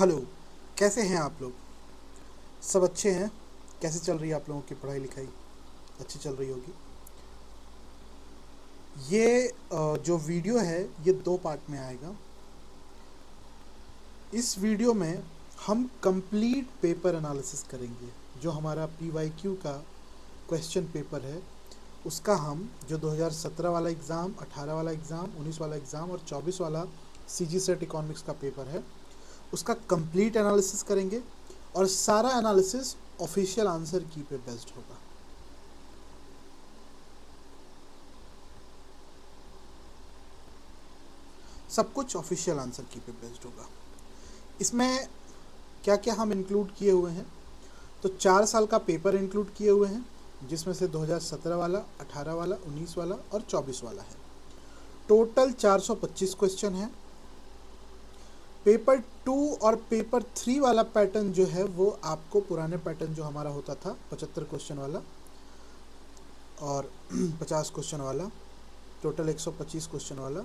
Hello. कैसे हैं आप लोग? सब अच्छे हैं? कैसे चल रही है आप लोगों की पढ़ाई लिखाई? अच्छी चल रही होगी। ये जो वीडियो है ये दो पार्ट में आएगा। इस वीडियो में हम कंप्लीट पेपर एनालिसिस करेंगे। जो हमारा PYQ का क्वेश्चन पेपर है उसका हम जो 2017 वाला एग्ज़ाम, 18 वाला एग्ज़ाम, 19 वाला एग्ज़ाम और 24 वाला CG सेट इकोनॉमिक्स का पेपर है उसका कंप्लीट एनालिसिस करेंगे। और सारा एनालिसिस ऑफिशियल आंसर की पे बेस्ड होगा। सब कुछ ऑफिशियल आंसर की पे बेस्ड होगा। इसमें क्या क्या हम इंक्लूड किए हुए हैं, तो 4 साल का पेपर इंक्लूड किए हुए हैं जिसमें से 2017 वाला, 18 वाला, 19 वाला और 24 वाला है। टोटल 425 क्वेश्चन है। पेपर 2 और पेपर 3 वाला पैटर्न जो है वो आपको पुराने पैटर्न जो हमारा होता था 75 क्वेश्चन वाला और 50 क्वेश्चन वाला, टोटल 125 क्वेश्चन वाला,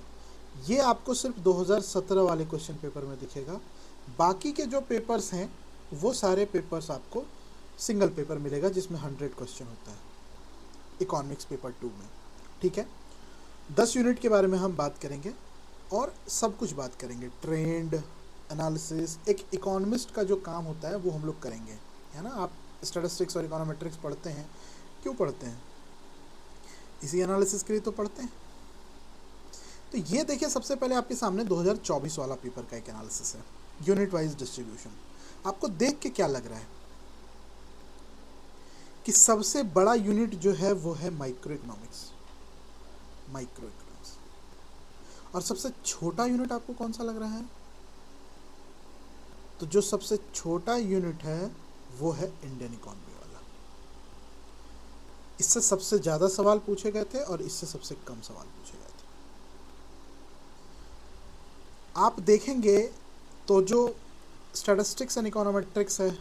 ये आपको सिर्फ 2017 वाले क्वेश्चन पेपर में दिखेगा। बाकी के जो पेपर्स हैं वो सारे पेपर्स आपको सिंगल पेपर मिलेगा जिसमें 100 क्वेश्चन होता है इकोनॉमिक्स पेपर 2 में। ठीक है, 10 यूनिट के बारे में हम बात करेंगे और सब कुछ बात करेंगे। ट्रेंड एनालिसिस, एक इकोनॉमिस्ट का जो काम होता है वो हम लोग करेंगे, है ना। आप स्टैटिस्टिक्स और इकोनॉमेट्रिक्स पढ़ते हैं, क्यों पढ़ते हैं? इसी एनालिसिस के लिए तो पढ़ते हैं। तो ये देखिए, सबसे पहले आपके सामने 2024 वाला पेपर का एक एनालिसिस है, यूनिट वाइज डिस्ट्रीब्यूशन। आपको देख के क्या लग रहा है कि सबसे बड़ा यूनिट जो है वो है माइक्रो इकोनॉमिक्स, और सबसे छोटा यूनिट आपको कौन सा लग रहा है? तो जो सबसे छोटा यूनिट है वो है इंडियन इकोनॉमी वाला। इससे सबसे ज़्यादा सवाल पूछे गए थे और इससे सबसे कम सवाल पूछे गए थे। आप देखेंगे तो जो स्टैटिस्टिक्स एंड इकोनॉमेट्रिक्स है,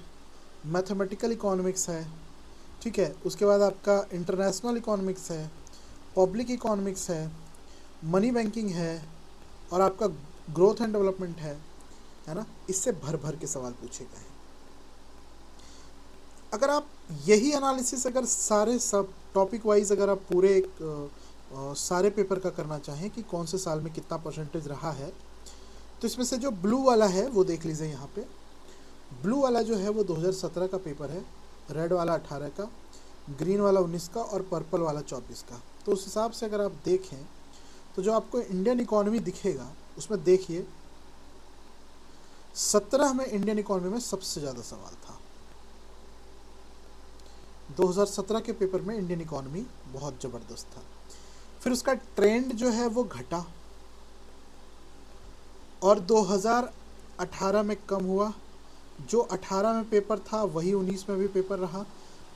मैथमेटिकल इकोनॉमिक्स है, ठीक है, उसके बाद आपका इंटरनेशनल इकोनॉमिक्स है, पब्लिक इकोनॉमिक्स है, मनी बैंकिंग है और आपका ग्रोथ एंड डेवलपमेंट है ना, इससे भर भर के सवाल पूछे गए हैं। अगर आप यही एनालिसिस अगर सारे सब टॉपिक वाइज अगर आप पूरे सारे पेपर का करना चाहें कि कौन से साल में कितना परसेंटेज रहा है, तो इसमें से जो ब्लू वाला है वो देख लीजिए यहाँ पे। ब्लू वाला जो है वो 2017 का पेपर है, रेड वाला 18 का, ग्रीन वाला 19 का और पर्पल वाला 24 का। तो उस हिसाब से अगर आप देखें तो जो आपको इंडियन इकोनॉमी दिखेगा उसमें देखिए 17 में इंडियन इकोनॉमी में सबसे ज़्यादा सवाल था। 2017 के पेपर में इंडियन इकोनॉमी बहुत ज़बरदस्त था। फिर उसका ट्रेंड जो है वो घटा और 2018 में कम हुआ। जो 18 में पेपर था वही 19 में भी पेपर रहा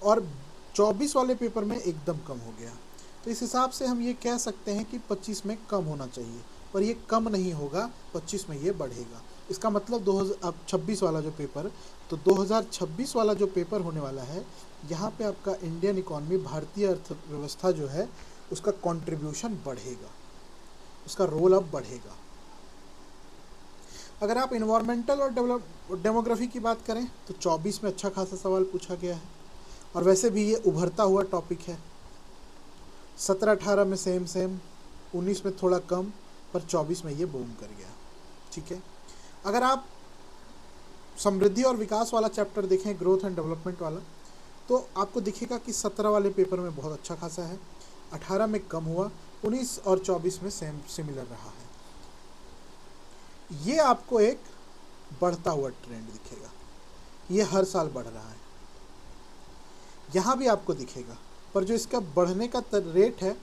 और 24 वाले पेपर में एकदम कम हो गया। तो इस हिसाब से हम ये कह सकते हैं कि 25 में कम होना चाहिए, पर ये कम नहीं होगा, 25 में ये बढ़ेगा। इसका मतलब 2026 वाला जो पेपर, तो 2026 वाला जो पेपर होने वाला है, यहाँ पे आपका इंडियन इकॉनमी, भारतीय अर्थव्यवस्था जो है उसका कंट्रीब्यूशन बढ़ेगा, उसका रोल अब बढ़ेगा। अगर आप इन्वायरमेंटल और डेमोग्राफी की बात करें तो 24 में अच्छा खासा सवाल पूछा गया है और वैसे भी ये उभरता हुआ टॉपिक है। 17-18 में सेम 19 में थोड़ा कम, पर 24 में ये बूम कर गया। ठीक है, अगर आप समृद्धि और विकास वाला चैप्टर देखें, ग्रोथ एंड डेवलपमेंट वाला, तो आपको दिखेगा कि 17 वाले पेपर में बहुत अच्छा खासा है, 18 में कम हुआ, 19 और 24 में सेम सिमिलर रहा है। ये आपको एक बढ़ता हुआ ट्रेंड दिखेगा, ये हर साल बढ़ रहा है। यहाँ भी आपको दिखेगा, पर जो इसका बढ़ने का रेट है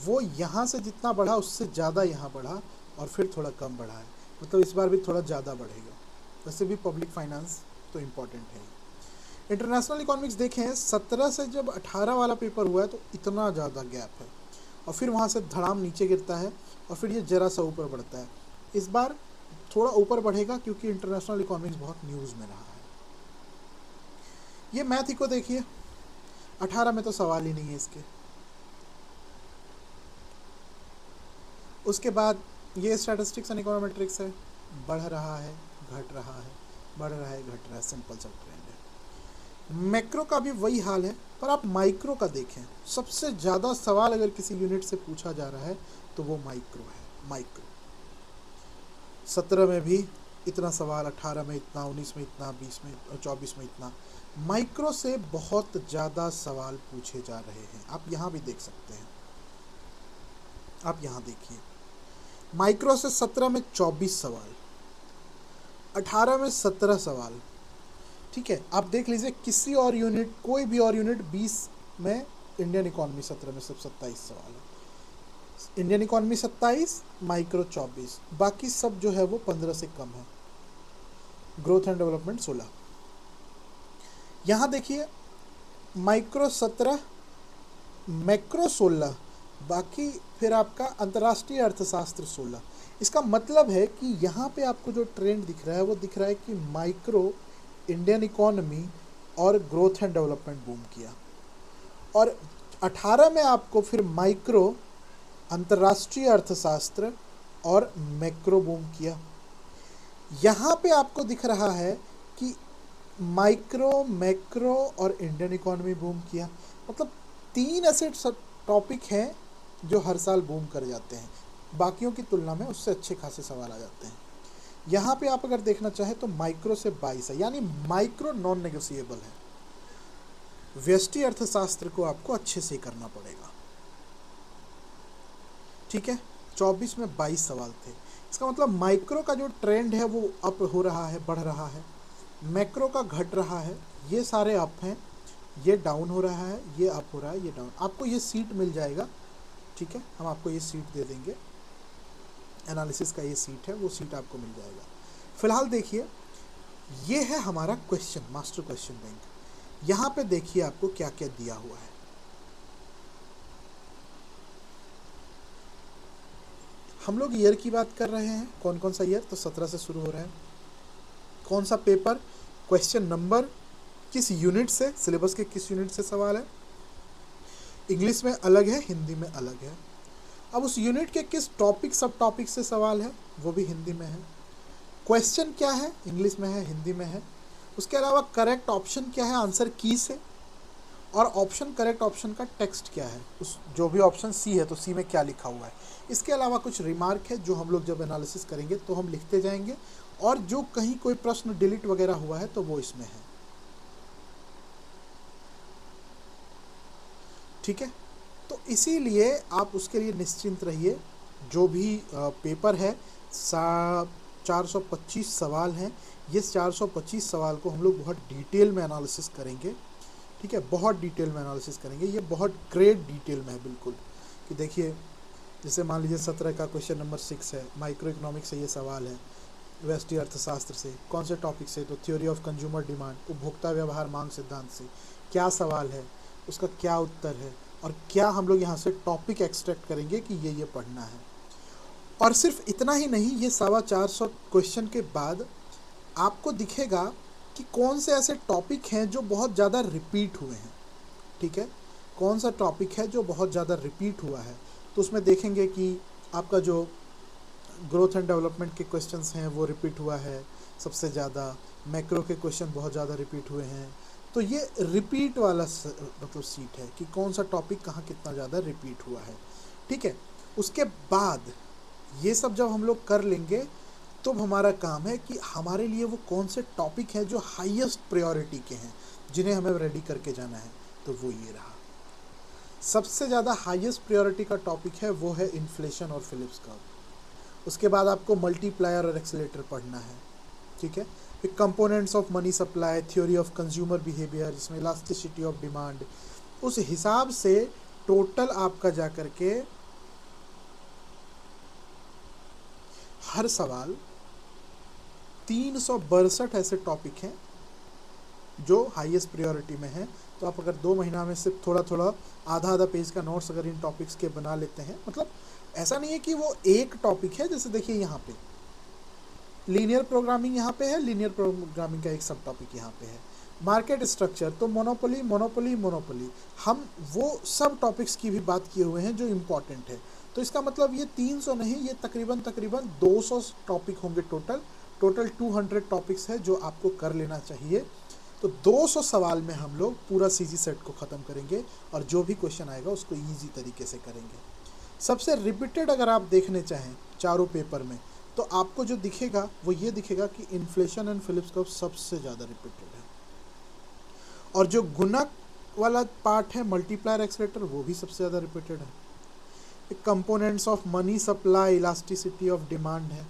वो यहाँ से जितना बढ़ा उससे ज़्यादा यहाँ बढ़ा और फिर थोड़ा कम बढ़ा है, मतलब इस बार भी थोड़ा ज़्यादा बढ़ेगा। वैसे भी पब्लिक फाइनेंस तो इम्पॉर्टेंट है। इंटरनेशनल इकोनॉमिक्स देखें, 17 से जब 18 वाला पेपर हुआ है तो इतना ज़्यादा गैप है और फिर वहाँ से धड़ाम नीचे गिरता है और फिर ये ज़रा सा ऊपर बढ़ता है। इस बार थोड़ा ऊपर बढ़ेगा क्योंकि इंटरनेशनल इकोनॉमिक्स बहुत न्यूज़ में रहा है। ये मैथ ही को देखिए, 18 में तो सवाल ही नहीं है इसके। उसके बाद ये स्टैटिस्टिक्स एंड इकोनॉमेट्रिक्स है, बढ़ रहा है, घट रहा है, बढ़ रहा है घट रहा है, सिंपल सा ट्रेंड है। मैक्रो का भी वही हाल है, पर आप माइक्रो का देखें, सबसे ज़्यादा सवाल अगर किसी यूनिट से पूछा जा रहा है तो वो माइक्रो है। माइक्रो 17 में भी इतना सवाल, 18 में इतना, 19 में इतना, 20 में, 24 में इतना। माइक्रो से बहुत ज़्यादा सवाल पूछे जा रहे हैं। आप यहाँ भी देख सकते हैं, आप यहाँ देखिए, माइक्रो से 17 में 24 सवाल, 18 में 17 सवाल। ठीक है, आप देख लीजिए किसी और यूनिट, कोई भी और यूनिट 20 में, इंडियन इकोनॉमी 17 में सिर्फ 27 सवाल है। इंडियन इकोनॉमी 27, माइक्रो 24, बाकी सब जो है वो 15 से कम है। Growth and development 16। यहाँ देखिए माइक्रो 17, मैक्रो 16, बाकी फिर आपका अंतर्राष्ट्रीय अर्थशास्त्र 16। इसका मतलब है कि यहाँ पे आपको जो ट्रेंड दिख रहा है वो दिख रहा है कि माइक्रो, इंडियन इकोनॉमी और ग्रोथ एंड डेवलपमेंट बूम किया, और 18 में आपको फिर माइक्रो, अंतर्राष्ट्रीय अर्थशास्त्र और मैक्रो बूम किया। यहाँ पे आपको दिख रहा है कि माइक्रो, मैक्रो और इंडियन इकोनॉमी बूम किया। मतलब 3 ऐसे टॉपिक हैं जो हर साल बूम कर जाते हैं, बाकियों की तुलना में उससे अच्छे खासे सवाल आ जाते हैं। यहाँ पे आप अगर देखना चाहें तो माइक्रो से 22 है, यानी माइक्रो नॉन नेगोशिएबल है। व्यष्टि अर्थशास्त्र को आपको अच्छे से करना पड़ेगा। ठीक है, 24 में 22 सवाल थे। इसका मतलब माइक्रो का जो ट्रेंड है वो अप हो रहा है, बढ़ रहा है। मैक्रो का घट रहा है, ये सारे अप हैं, ये डाउन हो रहा है, ये अप हो रहा है, ये डाउन। आपको ये सीट मिल जाएगा, ठीक है, हम आपको ये सीट दे देंगे, एनालिसिस का ये सीट है, वो सीट आपको मिल जाएगा। फिलहाल देखिए, ये है हमारा क्वेश्चन, मास्टर क्वेश्चन बैंक। यहाँ पे देखिए आपको क्या क्या दिया हुआ है। हम लोग ईयर की बात कर रहे हैं, कौन कौन सा ईयर, तो 17 से शुरू हो रहा है। कौन सा पेपर, क्वेश्चन नंबर, किस यूनिट से, सिलेबस के किस यूनिट से सवाल है, इंग्लिश में अलग है, हिंदी में अलग है। अब उस यूनिट के किस टॉपिक, सब टॉपिक से सवाल है, वो भी हिंदी में है। क्वेश्चन क्या है, इंग्लिश में है, हिंदी में है। उसके अलावा करेक्ट ऑप्शन क्या है, आंसर की से, और ऑप्शन, करेक्ट ऑप्शन का टेक्स्ट क्या है, उस जो भी ऑप्शन सी है तो सी में क्या लिखा हुआ है। इसके अलावा कुछ रिमार्क है जो हम लोग जब एनालिसिस करेंगे तो हम लिखते जाएंगे, और जो कहीं कोई प्रश्न डिलीट वगैरह हुआ है तो वो इसमें है। ठीक है, तो इसीलिए आप उसके लिए निश्चिंत रहिए। जो भी पेपर है, 425 सवाल हैं। ये 425 सवाल को हम लोग बहुत डिटेल में एनालिसिस करेंगे। ठीक है, बहुत डिटेल में एनालिसिस करेंगे। ये बहुत ग्रेट डिटेल में है बिल्कुल, कि देखिए जैसे मान लीजिए 17 का क्वेश्चन नंबर 6 है, माइक्रो इकोनॉमिक्स से ये सवाल है, व्यष्टि अर्थशास्त्र से, कौन से टॉपिक से, तो थ्योरी ऑफ कंज्यूमर डिमांड, उपभोक्ता व्यवहार मांग सिद्धांत से क्या सवाल है, उसका क्या उत्तर है, और क्या हम लोग यहाँ से टॉपिक एक्सट्रैक्ट करेंगे कि ये पढ़ना है। और सिर्फ इतना ही नहीं, ये 450 क्वेश्चन के बाद आपको दिखेगा कि कौन से ऐसे टॉपिक हैं जो बहुत ज़्यादा रिपीट हुए हैं। ठीक है, कौन सा टॉपिक है जो बहुत ज़्यादा रिपीट हुआ है, तो उसमें देखेंगे कि आपका जो ग्रोथ एंड डेवलपमेंट के क्वेश्चंस हैं वो रिपीट हुआ है सबसे ज़्यादा, मैक्रो के क्वेश्चन बहुत ज़्यादा रिपीट हुए हैं। तो ये रिपीट वाला मतलब सीट है कि कौन सा टॉपिक कहाँ कितना ज़्यादा रिपीट हुआ है। ठीक है, उसके बाद ये सब जब हम लोग कर लेंगे तो हमारा काम है कि हमारे लिए वो कौन से टॉपिक हैं जो हाईएस्ट प्रायोरिटी के हैं, जिन्हें हमें रेडी करके जाना है। तो वो ये रहा, सबसे ज़्यादा हाईएस्ट प्रायोरिटी का टॉपिक है वो है इन्फ्लेशन और फिलिप्स कर्व। उसके बाद आपको मल्टीप्लायर और एक्सेलेरेटर पढ़ना है। ठीक है, फिर components of money supply, theory of consumer behaviour, जिसमें इलास्टिसिटी ऑफ डिमांड, उस हिसाब से टोटल आपका जा कर के हर साल 362 ऐसे टॉपिक हैं जो हाईएस्ट प्रायोरिटी में हैं। तो आप अगर 2 महीना में सिर्फ थोड़ा थोड़ा, आधा पेज का नोट्स अगर इन टॉपिक्स के बना लेते हैं, मतलब ऐसा नहीं है कि वो एक टॉपिक है। जैसे देखिए यहाँ पे लीनियर प्रोग्रामिंग यहाँ पे है, लीनियर प्रोग्रामिंग का एक सब टॉपिक यहाँ पे है। मार्केट स्ट्रक्चर, तो मोनोपोली मोनोपोली मोनोपोली, हम वो सब टॉपिक्स की भी बात किए हुए हैं जो इम्पॉर्टेंट है। तो इसका मतलब ये 300 नहीं, ये तकरीबन 200 टॉपिक होंगे टोटल, टोटल 200 टॉपिक्स है जो आपको कर लेना चाहिए। तो 200 सवाल में हम लोग पूरा सीजी सेट को ख़त्म करेंगे और जो भी क्वेश्चन आएगा उसको ईजी तरीके से करेंगे। सबसे रिपीटेड अगर आप देखने चाहें चारों पेपर में तो आपको जो दिखेगा वो ये दिखेगा कि इन्फ्लेशन एंड फिलिप्स कर्व सबसे ज़्यादा रिपीटेड है, और जो गुणक वाला पार्ट है मल्टीप्लायर एक्सलेटर वो भी सबसे ज़्यादा रिपीटेड है। Components of money supply elasticity of demand है,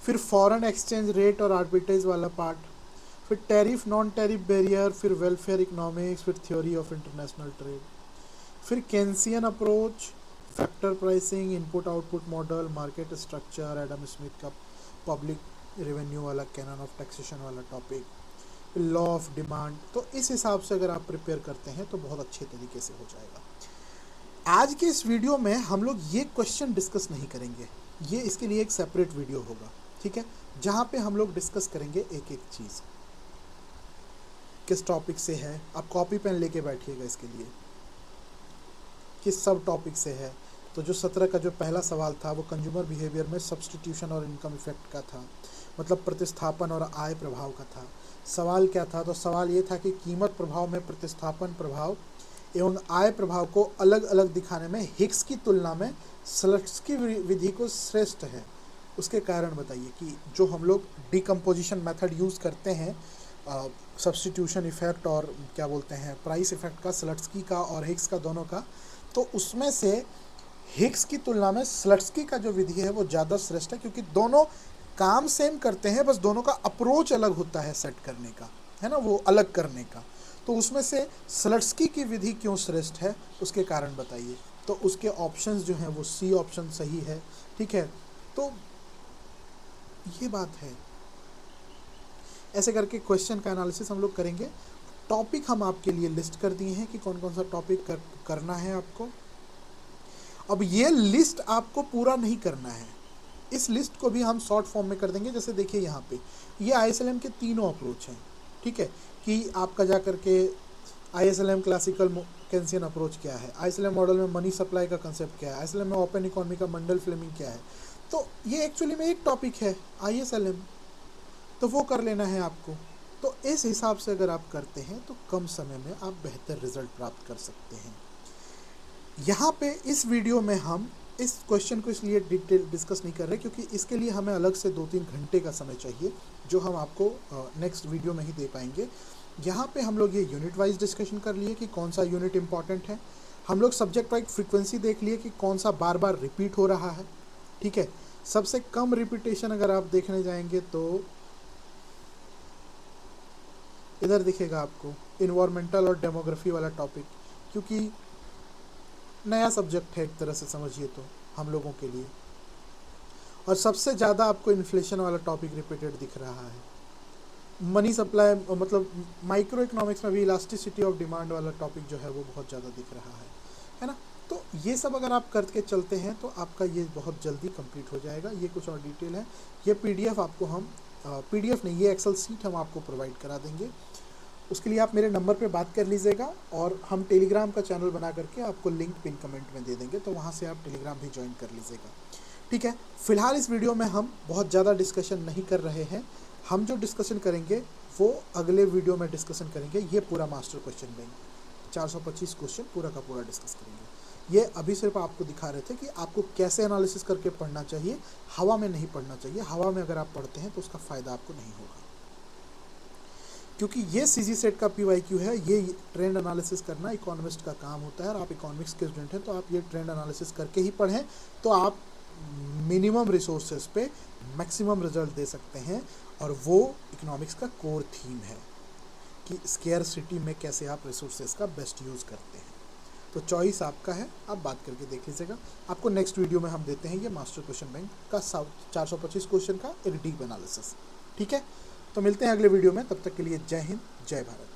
फिर फॉरेन एक्सचेंज रेट और आर्बिट्रेज वाला पार्ट, फिर टैरिफ नॉन टैरिफ बैरियर, फिर वेलफेयर इकोनॉमिक्स, फिर थ्योरी ऑफ इंटरनेशनल ट्रेड, फिर Keynesian approach, factor pricing, input output model, market structure, Adam Smith का public revenue वाला कैनन ऑफ टैक्सेशन वाला topic, law of demand. तो इस हिसाब से अगर आप प्रिपेयर करते हैं तो बहुत अच्छे तरीके से हो जाएगा। आज के इस वीडियो में हम लोग ये क्वेश्चन डिस्कस नहीं करेंगे, ये इसके लिए एक सेपरेट वीडियो होगा, ठीक है, जहाँ पे हम लोग डिस्कस करेंगे एक एक चीज़ किस टॉपिक से है। आप कॉपी पेन लेके बैठिएगा इसके लिए, किस सब टॉपिक से है। तो जो 17 का जो पहला सवाल था वो कंज्यूमर बिहेवियर में सब्सटीट्यूशन और इनकम इफेक्ट का था, मतलब प्रतिस्थापन और आय प्रभाव का था। सवाल क्या था? तो सवाल ये था कि कीमत प्रभाव में प्रतिस्थापन प्रभाव एवं आय प्रभाव को अलग अलग दिखाने में हिक्स की तुलना में स्लट्सकी विधि को श्रेष्ठ है, उसके कारण बताइए। कि जो हम लोग डिकम्पोजिशन मेथड यूज़ करते हैं सब्सटीट्यूशन इफेक्ट और क्या बोलते हैं प्राइस इफेक्ट का, स्लट्सकी का और हिक्स का दोनों का, तो उसमें से हिक्स की तुलना में स्लट्सकी का जो विधि है वो ज़्यादा श्रेष्ठ है, क्योंकि दोनों काम सेम करते हैं, बस दोनों का अप्रोच अलग होता है सेट करने का, है ना, वो अलग करने का। तो उसमें से स्लट्सकी की विधि क्यों श्रेष्ठ है उसके कारण बताइए। तो उसके ऑप्शंस जो हैं वो सी ऑप्शन सही है, ठीक है। तो ये बात है, ऐसे करके क्वेश्चन का एनालिसिस हम लोग करेंगे। टॉपिक हम आपके लिए लिस्ट कर दिए हैं कि कौन कौन सा टॉपिक करना है आपको। अब ये लिस्ट आपको पूरा नहीं करना है, इस लिस्ट को भी हम शॉर्ट फॉर्म में कर देंगे। जैसे देखिए यहाँ पे ये आईएसएलएम के तीनों अप्रोच हैं, ठीक है, कि आपका जा करके आईएसएलएम क्लासिकल केंसियन अप्रोच क्या है, आईएसएलएम मॉडल में मनी सप्लाई का कंसेप्ट क्या है, आईएसएलएम में ओपन इकोनॉमी का मंडल फ्लेमिंग क्या है। तो ये एक्चुअली में एक टॉपिक है आईएसएलएम, तो वो कर लेना है आपको। तो इस हिसाब से अगर आप करते हैं तो कम समय में आप बेहतर रिजल्ट प्राप्त कर सकते हैं। यहाँ पे इस वीडियो में हम इस क्वेश्चन को इसलिए डिटेल डिस्कस नहीं कर रहे क्योंकि इसके लिए हमें अलग से 2-3 घंटे का समय चाहिए, जो हम आपको नेक्स्ट वीडियो में ही दे पाएंगे। यहाँ पे हम लोग ये यूनिट वाइज डिस्कशन कर लिए कि कौन सा यूनिट इंपॉर्टेंट है, हम लोग सब्जेक्ट वाइज फ्रीक्वेंसी देख लिए कि कौन सा बार बार रिपीट हो रहा है, ठीक है। सबसे कम रिपीटेशन अगर आप देखने जाएंगे तो इधर दिखेगा आपको इन्वायरमेंटल और डेमोग्राफी वाला टॉपिक, क्योंकि नया सब्जेक्ट है एक तरह से समझिए तो हम लोगों के लिए। और सबसे ज़्यादा आपको इन्फ्लेशन वाला टॉपिक रिपीटेड दिख रहा है। मनी सप्लाई मतलब माइक्रो इकोनॉमिक्स में भी इलास्टिसिटी ऑफ डिमांड वाला टॉपिक जो है वो बहुत ज़्यादा दिख रहा है ना। तो ये सब अगर आप करके चलते हैं तो आपका ये बहुत जल्दी कंप्लीट हो जाएगा। ये कुछ और डिटेल है, ये पीडीएफ आपको हम पीडीएफ नहीं, ये एक्सेल सीट हम आपको प्रोवाइड करा देंगे। उसके लिए आप मेरे नंबर पे बात कर लीजिएगा और हम टेलीग्राम का चैनल बना करके आपको लिंक पिन कमेंट में दे देंगे, तो वहाँ से आप टेलीग्राम भी ज्वाइन कर लीजिएगा, ठीक है। फिलहाल इस वीडियो में हम बहुत ज़्यादा डिस्कशन नहीं कर रहे हैं, हम जो डिस्कशन करेंगे वो अगले वीडियो में डिस्कशन करेंगे। ये पूरा मास्टर क्वेश्चन बैंक 425 क्वेश्चन पूरा का पूरा डिस्कस करेंगे। ये अभी सिर्फ आपको दिखा रहे थे कि आपको कैसे एनालिसिस करके पढ़ना चाहिए, हवा में नहीं पढ़ना चाहिए। हवा में अगर आप पढ़ते हैं तो उसका फ़ायदा आपको नहीं होगा, क्योंकि ये सीजी सेट का पीवाईक्यू है। ये ट्रेंड एनालिसिस करना इकोनॉमिस्ट का काम होता है, और आप इकोनॉमिक्स के स्टूडेंट हैं तो आप ये ट्रेंड एनालिसिस करके ही पढ़ें, तो आप मिनिमम रिसोर्सेज पे मैक्सिमम रिजल्ट दे सकते हैं। और वो इकोनॉमिक्स का कोर थीम है कि स्केयरसिटी में कैसे आप रिसोर्सेज का बेस्ट यूज़ करते हैं। तो चॉइस आपका है, आप बात करके देख लीजिएगा। आपको नेक्स्ट वीडियो में हम देते हैं ये मास्टर क्वेश्चन बैंक का 425 क्वेश्चन का एक डीप एनालिसिस, ठीक है। तो मिलते हैं अगले वीडियो में, तब तक के लिए जय हिंद, जय भारत।